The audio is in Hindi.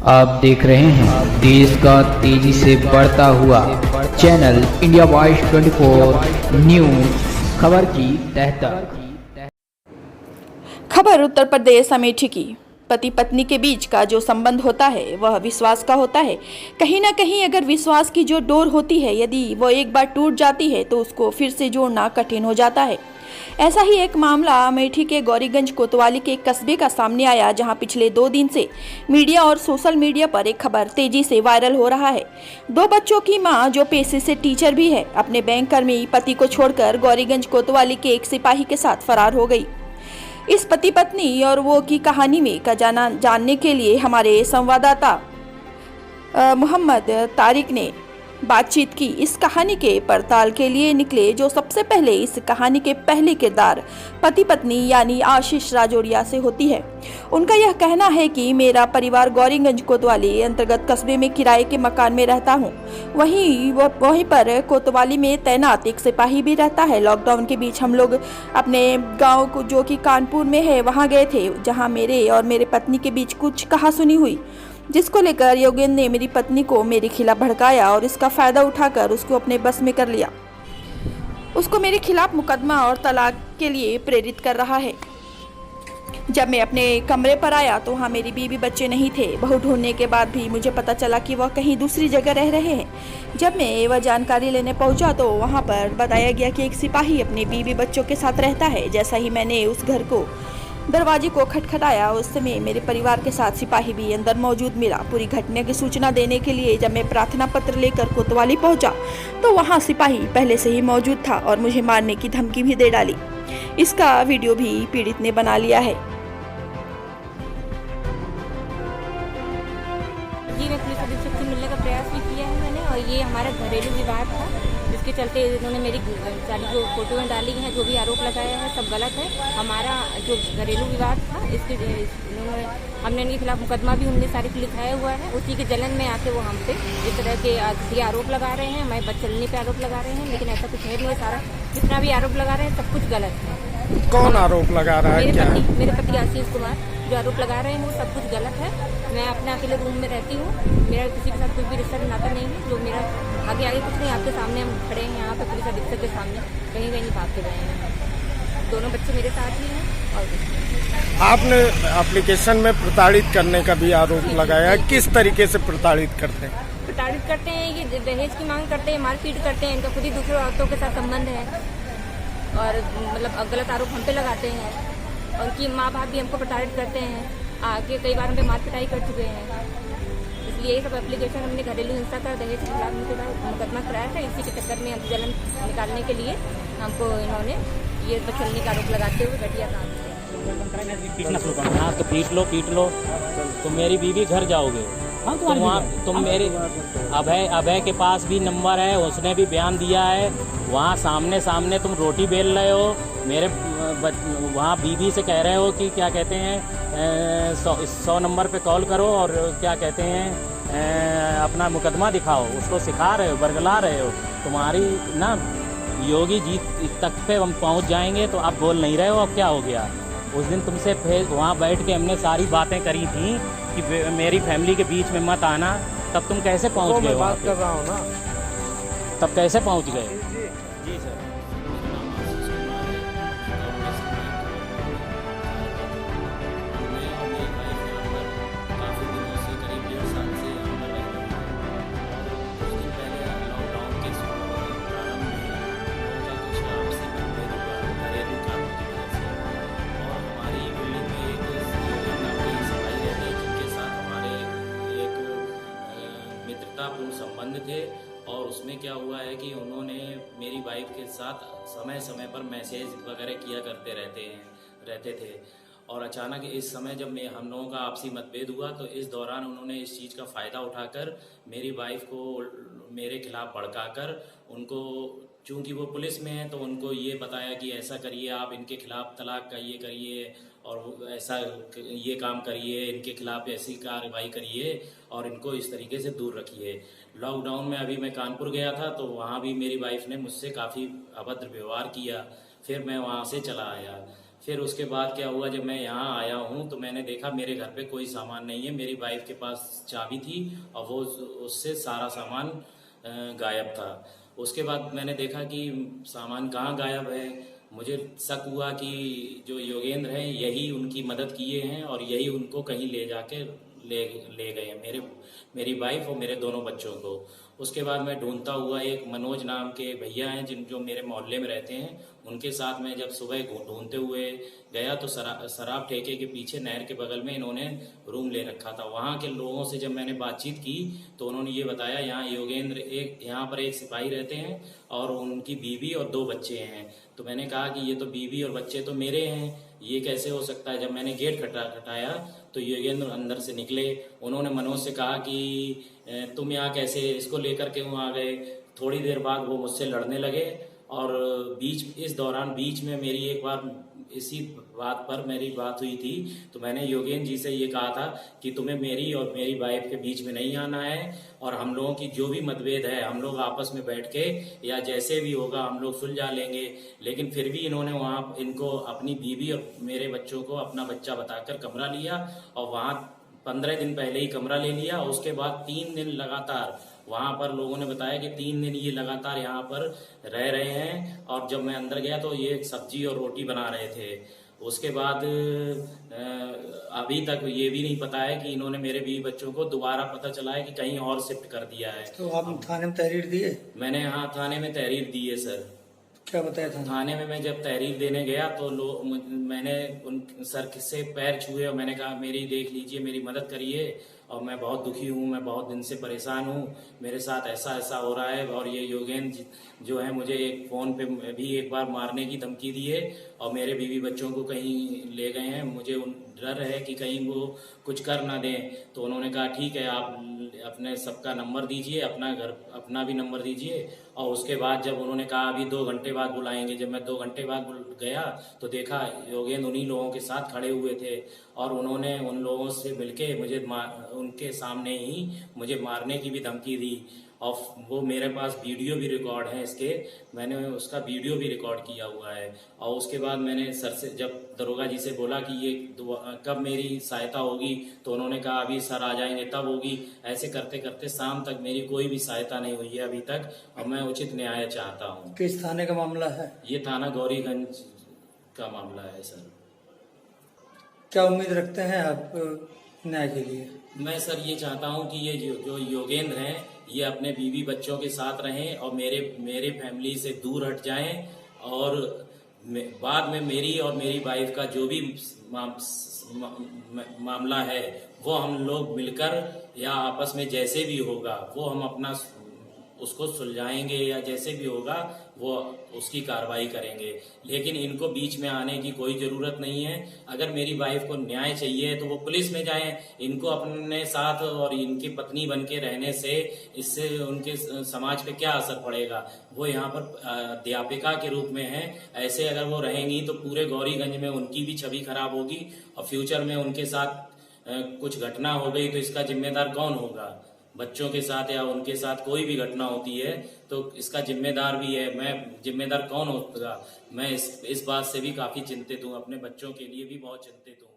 आप देख रहे हैं देश का तेजी से बढ़ता हुआ चैनल इंडिया वॉइस 24 न्यूज। खबर की तह तक खबर उत्तर प्रदेश अमेठी की। पति पत्नी के बीच का जो संबंध होता है वह विश्वास का होता है। कहीं ना कहीं अगर विश्वास की जो डोर होती है, यदि वो एक बार टूट जाती है तो उसको फिर से जोड़ना कठिन हो जाता है। ऐसा ही एक मामला अमेठी के गौरीगंज कोतवाली के एक कस्बे का सामने आया, जहां पिछले 2 दिन से मीडिया और सोशल मीडिया पर एक खबर तेजी से वायरल हो रहा है। 2 बच्चों की मां, जो पेशे से टीचर भी है, अपने बैंक कर्मी पति को छोड़कर गौरीगंज कोतवाली के एक सिपाही के साथ फरार हो गई। इस पति पत्नी और वो की कहानी में का जानने के लिए हमारे संवाददाता मोहम्मद तारिक ने बातचीत की। इस कहानी के पड़ताल के लिए निकले जो सबसे पहले इस कहानी के पहले किरदार पति पत्नी यानी आशीष राजौरिया से होती है। उनका यह कहना है कि मेरा परिवार गौरीगंज कोतवाली अंतर्गत कस्बे में किराए के मकान में रहता हूं। वहीं पर कोतवाली में तैनात एक सिपाही भी रहता है। लॉकडाउन के बीच हम लोग अपने गाँव को, जो कि कानपुर में है, वहाँ गए थे, जहाँ मेरे और मेरे पत्नी के बीच कुछ कहासुनी हुई, जिसको लेकर योगेंद्र ने मेरी पत्नी को मेरे खिलाफ भड़काया और इसका फायदा उठाकर उसको अपने बस में कर लिया। उसको मेरे खिलाफ मुकदमा और तलाक के लिए प्रेरित कर रहा है। जब मैं अपने कमरे पर आया तो वहाँ मेरी बीवी बच्चे नहीं थे। बहू ढूंढने के बाद भी मुझे पता चला कि वह कहीं दूसरी जगह रह रहे हैं। जब मैं वह जानकारी लेने पहुंचा तो वहाँ पर बताया गया कि एक सिपाही अपने बीवी बच्चों के साथ रहता है। जैसा ही मैंने उस घर को दरवाजे को खटखटाया, उस समय मेरे परिवार के साथ सिपाही भी अंदर मौजूद मिला। पूरी घटना की सूचना देने के लिए जब मैं प्रार्थना पत्र लेकर कोतवाली पहुंचा तो वहां सिपाही पहले से ही मौजूद था और मुझे मारने की धमकी भी दे डाली। इसका वीडियो भी पीड़ित ने बना लिया है। जी, मैं पुलिस अधीक्षक से मिलने का प्रयास भी किया है मैंने, और ये हमारा घरेलू विवाद था, जिसके चलते इन्होंने मेरी सारी जो फोटोएं डाली हैं, जो भी आरोप लगाया है, सब गलत है। हमारा जो घरेलू विवाद था, हमने इनके खिलाफ मुकदमा भी 19 तारीख लिखाया हुआ है। उसी के जलन में आके वो हमसे इस तरह के आरोप लगा रहे हैं, हमारे बदचलनी पे आरोप लगा रहे हैं, लेकिन ऐसा कुछ है नहीं। सारा जितना भी आरोप लगा रहे हैं सब कुछ गलत है। कौन आरोप लगा रहा है? मेरे पति आशीष कुमार जो आरोप लगा रहे हैं वो सब कुछ गलत है। मैं अपने अकेले रूम में रहती हूँ, मेरा किसी के साथ कोई भी रिश्ता नाता नहीं है। जो मेरा आगे कुछ नहीं, आपके सामने हम खड़े हैं यहाँ पे पुलिस अधीक्षक के सामने, कहीं नहीं भाग के गए हैं। दोनों बच्चे मेरे साथ ही हैं। और आपने एप्लीकेशन में प्रताड़ित करने का भी आरोप लगाया, किस तरीके से प्रताड़ित करते हैं? प्रताड़ित करते हैं, ये दहेज की मांग करते हैं, मारपीट करते हैं, इनका खुद ही दूसरे औरतों के साथ संबंध है, और मतलब गलत आरोप हम पे लगाते हैं। और उनकी माँ बाप भी हमको प्रताड़ित करते हैं, आगे कई बार हम पे मार पिटाई कर चुके हैं। इसलिए ये सब एप्लीकेशन हमने घरेलू हिंसा का दहेज के खिलाफ मुकदमा कराया था। इसी के चक्कर में जलन निकालने के लिए हमको इन्होंने ये बचलने का आरोप लगाते हुए घटिया काम किया। हाँ तो पीट लो तो मेरी बीवी घर जाओगे। हाँ तो वहाँ तुम मेरे अभय के पास भी नंबर है, उसने भी बयान दिया है। वहाँ सामने तुम रोटी बेल रहे हो, मेरे वहाँ बीवी से कह रहे हो कि क्या कहते हैं 100 नंबर पे कॉल करो और क्या कहते हैं अपना मुकदमा दिखाओ। उसको सिखा रहे हो, बरगला रहे हो। तुम्हारी ना योगी जी तक पे हम पहुँच जाएंगे तो आप बोल नहीं रहे हो। अब क्या हो गया? उस दिन तुमसे फिर वहाँ बैठ के हमने सारी बातें करी थी कि मेरी फैमिली के बीच में मत आना, तब तुम कैसे पहुँच गए? बात कर रहा हूँ ना, तब कैसे पहुँच गए? जी सर। मित्रतापूर्ण संबंध थे, और उसमें क्या हुआ है कि उन्होंने मेरी वाइफ के साथ समय समय पर मैसेज वगैरह किया करते रहते थे। और अचानक इस समय जब हम लोगों का आपसी मतभेद हुआ तो इस दौरान उन्होंने इस चीज़ का फ़ायदा उठाकर मेरी वाइफ को मेरे खिलाफ भड़काकर उनको, चूँकि वो पुलिस में है, तो उनको ये बताया कि ऐसा करिए, आप इनके खिलाफ तलाक का ये करिए और ऐसा ये काम करिए, इनके खिलाफ ऐसी कार्रवाई करिए और इनको इस तरीके से दूर रखिए। लॉकडाउन में अभी मैं कानपुर गया था तो वहाँ भी मेरी वाइफ ने मुझसे काफ़ी अभद्र व्यवहार किया। फिर मैं वहाँ से चला आया। फिर उसके बाद क्या हुआ, जब मैं यहाँ आया हूँ तो मैंने देखा मेरे घर पे कोई सामान नहीं है। मेरी वाइफ के पास चाबी थी और वो उससे सारा सामान गायब था। उसके बाद मैंने देखा कि सामान कहाँ गायब है। मुझे शक हुआ कि जो योगेंद्र हैं यही उनकी मदद किए हैं और यही उनको कहीं ले जाके ले गए हैं, मेरी वाइफ और मेरे दोनों बच्चों को। उसके बाद मैं ढूंढता हुआ एक मनोज नाम के भैया हैं जो मेरे मोहल्ले में रहते हैं, उनके साथ मैं जब सुबह ढूंढते हुए गया तो शराब ठेके के पीछे नहर के बगल में इन्होंने रूम ले रखा था। वहाँ के लोगों से जब मैंने बातचीत की तो उन्होंने ये बताया यहाँ योगेंद्र यहाँ पर एक सिपाही रहते हैं और उनकी बीवी और 2 बच्चे हैं। तो मैंने कहा कि ये तो बीवी और बच्चे तो मेरे हैं, ये कैसे हो सकता है। जब मैंने गेट खटाया तो योगेंद्र अंदर से निकले। उन्होंने मनोज से कहा कि तुम यहाँ कैसे इसको लेकर के वहाँ आ गए। थोड़ी देर बाद वो मुझसे लड़ने लगे और इस दौरान बीच में मेरी एक बार इसी बात पर मेरी बात हुई थी तो मैंने योगेंद्र जी से ये कहा था कि तुम्हें मेरी और मेरी वाइफ के बीच में नहीं आना है और हम लोगों की जो भी मतभेद है हम लोग आपस में बैठ के या जैसे भी होगा हम लोग सुलझा लेंगे। लेकिन फिर भी इन्होंने वहाँ इनको अपनी बीवी और मेरे बच्चों को अपना बच्चा बताकर कमरा लिया और वहाँ 15 दिन पहले ही कमरा ले लिया। उसके बाद 3 दिन लगातार वहाँ पर लोगों ने बताया कि 3 दिन ये लगातार यहाँ पर रह रहे हैं और जब मैं अंदर गया तो ये सब्जी और रोटी बना रहे थे। उसके बाद अभी तक ये भी नहीं पता है कि इन्होंने मेरे बीवी बच्चों को दोबारा पता चला है कि कहीं और शिफ्ट कर दिया है। तो आप थाने में तहरीर दिए? मैंने यहाँ थाने में तहरीर दी है सर। क्या बताया था थाने में? मैं जब तहरीर देने गया तो मैंने उन सर से पैर छुए और मैंने कहा मेरी देख लीजिए, मेरी मदद करिए और मैं बहुत दुखी हूँ, मैं बहुत दिन से परेशान हूँ, मेरे साथ ऐसा ऐसा हो रहा है। और ये योगेंद्र जो है मुझे एक फ़ोन पे भी एक बार मारने की धमकी दी है और मेरे बीवी बच्चों को कहीं ले गए हैं। मुझे डर है कि कहीं वो कुछ कर ना दें। तो उन्होंने कहा ठीक है आप अपने सबका नंबर दीजिए, अपना भी नंबर दीजिए। और उसके बाद जब उन्होंने कहा अभी 2 घंटे बाद बुलाएंगे, जब मैं 2 घंटे बाद गया तो देखा योगेंद्र उन्हीं लोगों के साथ खड़े हुए थे और उन्होंने उन लोगों से मिलके मुझे उनके सामने ही मुझे मारने की भी धमकी दी। और वो मेरे पास वीडियो भी रिकॉर्ड है इसके, मैंने उसका वीडियो भी रिकॉर्ड किया हुआ है। और उसके बाद मैंने सर से जब दरोगा जी से बोला कि ये कब मेरी सहायता होगी तो उन्होंने कहा अभी सर आ जाएंगे तब होगी। ऐसे करते करते शाम तक मेरी कोई भी सहायता नहीं हुई है अभी तक और मैं उचित न्याय चाहता हूँ। किस थाने का मामला है? ये थाना गौरीगंज का मामला है सर। क्या उम्मीद रखते हैं आप न्याय के लिए? मैं सर ये चाहता हूँ कि ये जो योगेंद्र हैं ये अपने बीवी बच्चों के साथ रहें और मेरे फैमिली से दूर हट जाएं और बाद में मेरी और मेरी वाइफ का जो भी मामला है वो हम लोग मिलकर या आपस में जैसे भी होगा वो हम अपना उसको सुलझाएंगे या जैसे भी होगा वो उसकी कार्रवाई करेंगे। लेकिन इनको बीच में आने की कोई जरूरत नहीं है। अगर मेरी वाइफ को न्याय चाहिए तो वो पुलिस में जाएं। इनको अपने साथ और इनकी पत्नी बन के रहने से इससे उनके समाज पे क्या असर पड़ेगा। वो यहाँ पर अध्यापिका के रूप में है, ऐसे अगर वो रहेंगी तो पूरे गौरीगंज में उनकी भी छवि खराब होगी और फ्यूचर में उनके साथ कुछ घटना हो गई तो इसका जिम्मेदार कौन होगा। बच्चों के साथ या उनके साथ कोई भी घटना होती है तो इसका जिम्मेदार भी है। मैं जिम्मेदार कौन होगा। मैं इस बात से भी काफी चिंतित हूँ, अपने बच्चों के लिए भी बहुत चिंतित हूँ।